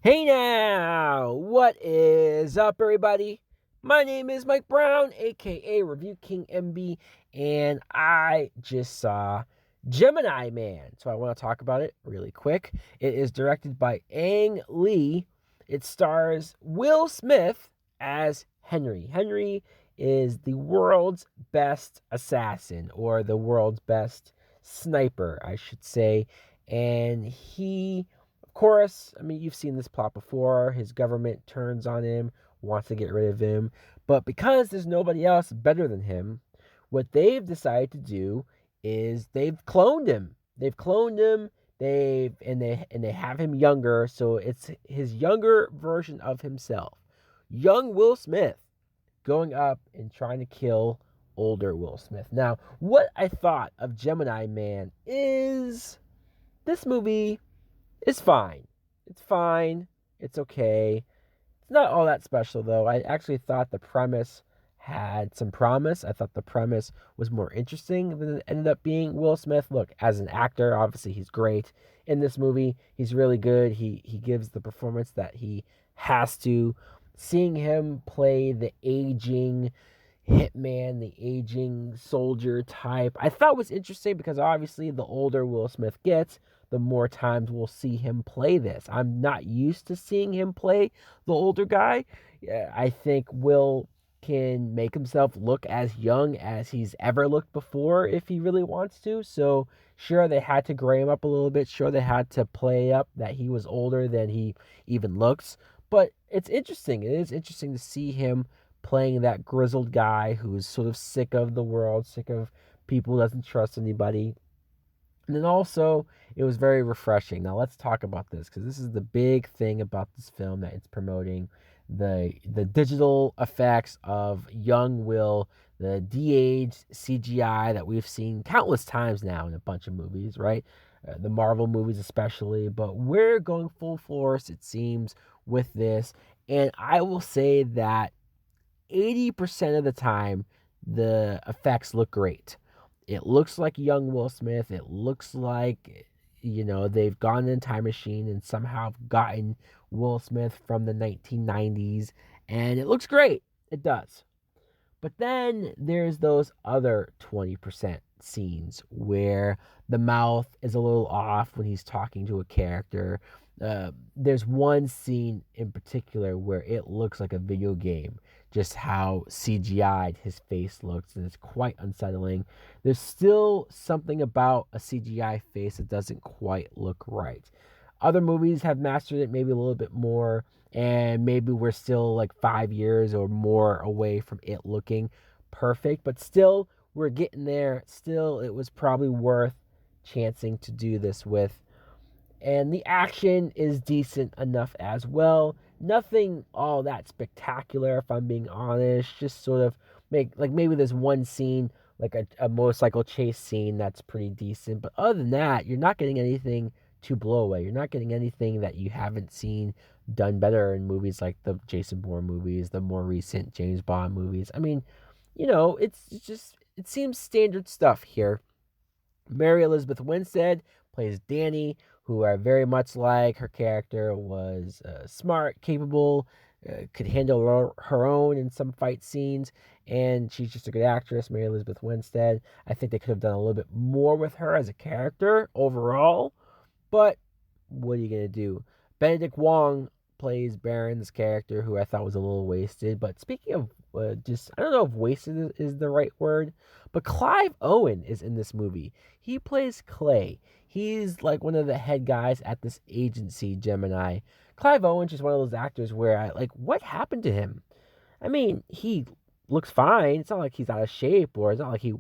Hey now, what is up, everybody? My name is Mike Brown, aka Review King MB, and I just saw Gemini Man, so I want to talk about it really quick. It is directed by Ang Lee. It stars Will Smith as Henry. Henry is the world's best assassin, or the world's best sniper, I should say, and he, of course, I mean, you've seen this plot before. His government turns on him, wants to get rid of him. But because there's nobody else better than him, what they've decided to do is they've cloned him. They've cloned him. They have him younger, so it's his younger version of himself. Young Will Smith going up and trying to kill older Will Smith. Now, what I thought of Gemini Man is this movie is fine. It's fine. It's okay. It's not all that special, though. I actually thought the premise had some promise. I thought the premise was more interesting than it ended up being. Will Smith, look, as an actor, obviously he's great in this movie. He's really good. He gives the performance that he has to. Seeing him play the aging hitman, the aging soldier type, I thought was interesting because obviously the older Will Smith gets, the more times we'll see him play this. I'm not used to seeing him play the older guy. I think Will can make himself look as young as he's ever looked before if he really wants to. So, sure, they had to gray him up a little bit. Sure, they had to play up that he was older than he even looks. But it's interesting. It is interesting to see him playing that grizzled guy who's sort of sick of the world, sick of people, doesn't trust anybody. And then also, it was very refreshing. Now let's talk about this because this is the big thing about this film that it's promoting: the digital effects of young Will, the de-aged CGI that we've seen countless times now in a bunch of movies, right? The Marvel movies especially, but we're going full force, it seems, with this. And I will say that 80% of the time, the effects look great. It looks like young Will Smith. It looks like, they've gone in a time machine and somehow gotten Will Smith from the 1990s. And it looks great. It does. But then there's those other 20% scenes where the mouth is a little off when he's talking to a character. There's one scene in particular where it looks like a video game, just how CGI'd his face looks, and it's quite unsettling. There's still something about a CGI face that doesn't quite look right. Other movies have mastered it maybe a little bit more, and maybe we're still like 5 years or more away from it looking perfect, but still, we're getting there. Still, it was probably worth chancing to do this with. And the action is decent enough as well. Nothing all that spectacular, if I'm being honest. Just sort of maybe there's one scene, like a motorcycle chase scene, that's pretty decent. But other than that, you're not getting anything to blow away. You're not getting anything that you haven't seen done better in movies like the Jason Bourne movies, the more recent James Bond movies. I mean, it seems standard stuff here. Mary Elizabeth Winstead plays Danny, who I very much like. Her character was smart, capable, could handle her own in some fight scenes, and she's just a good actress, Mary Elizabeth Winstead. I think they could have done a little bit more with her as a character overall, but what are you going to do? Benedict Wong plays Baron's character, who I thought was a little wasted. But speaking of I don't know if wasted is the right word, but Clive Owen is in this movie. He plays Clay. He's like one of the head guys at this agency, Gemini. Clive Owen's just one of those actors where what happened to him? I mean, he looks fine. It's not like he's out of shape, or it's not like he,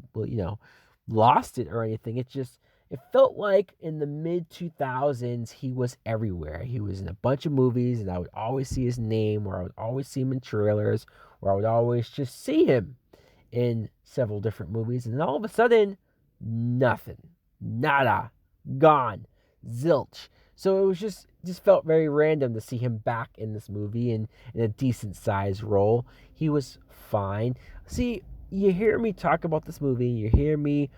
lost it or anything. It felt like in the mid 2000s, he was everywhere. He was in a bunch of movies, and I would always see his name, or I would always see him in trailers, or I would always just see him in several different movies. And then all of a sudden, nothing. Nada. Gone. Zilch. So it was just felt very random to see him back in this movie in a decent sized role. He was fine. See, you hear me talk about this movie, you hear me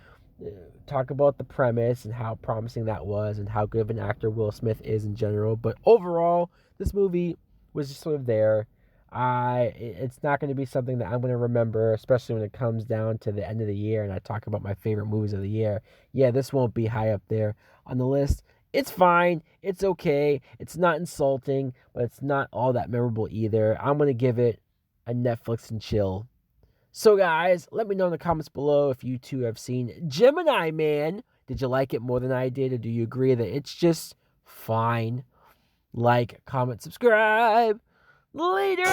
talk about the premise and how promising that was and how good of an actor Will Smith is in general. But overall, this movie was just sort of there. It's not going to be something that I'm going to remember, especially when it comes down to the end of the year and I talk about my favorite movies of the year. Yeah, this won't be high up there on the list. It's fine. It's okay. It's not insulting, but it's not all that memorable either. I'm going to give it a Netflix and chill. So, guys, let me know in the comments below if you two have seen Gemini Man. Did you like it more than I did, or do you agree that it's just fine? Like, comment, subscribe. Later.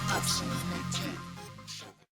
Absolutely.